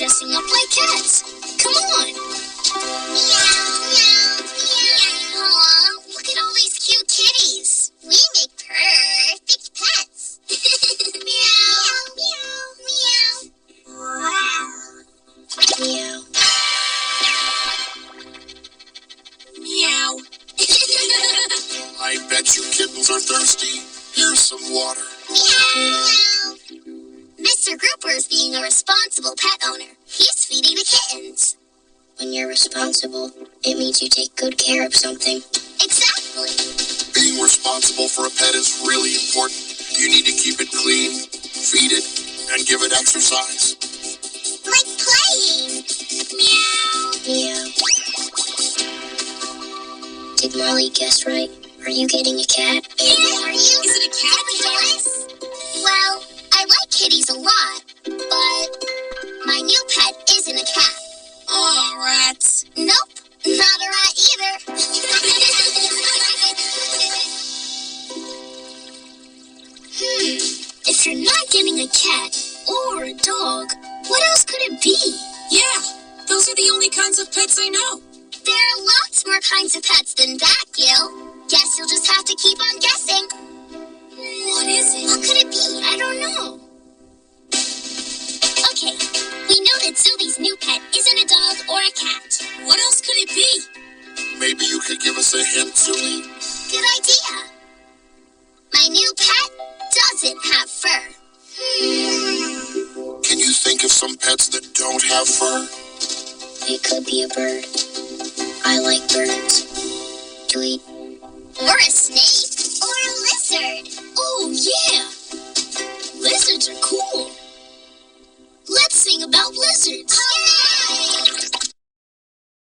dressing up like cats. Come on. Meow, meow, meow. Aw, look at all these cute kitties. We make perfect pets. Meow, meow, meow. Meow. Meow. I bet you kittens are thirsty. Here's some water. Meow. Mr. Grouper is being a responsible pet owner. He's feeding the kittens. When you're responsible, it means you take good care of something. Exactly. Being responsible for a pet is really important. You need to keep it clean, feed it, and give it exercise. Like playing. Meow. Meow. Did Molly guess right? Are you getting a cat? Yeah, are you? Is it a cat? Yes. Well, I like kitties a lot, but my new pet isn't a cat. Oh, rats. Nope, not a rat either. If you're not getting a cat or a dog, what else could it be? Yeah, those are the only kinds of pets I know. There are lots more kinds of pets than that, Gil. Guess you'll just have to keep on guessing. What is it? What could it be? I don't know. Okay, we know that Zooli's new pet isn't a dog or a cat. What else could it be? Maybe you could give us a hint, Zooli. Good idea. My new pet doesn't have fur. Can you think of some pets that don't have fur? It could be a bird. I like birds. Tweet. Or a snake. Or a lizard. Oh, yeah. Lizards are cool. Let's sing about lizards. Oh,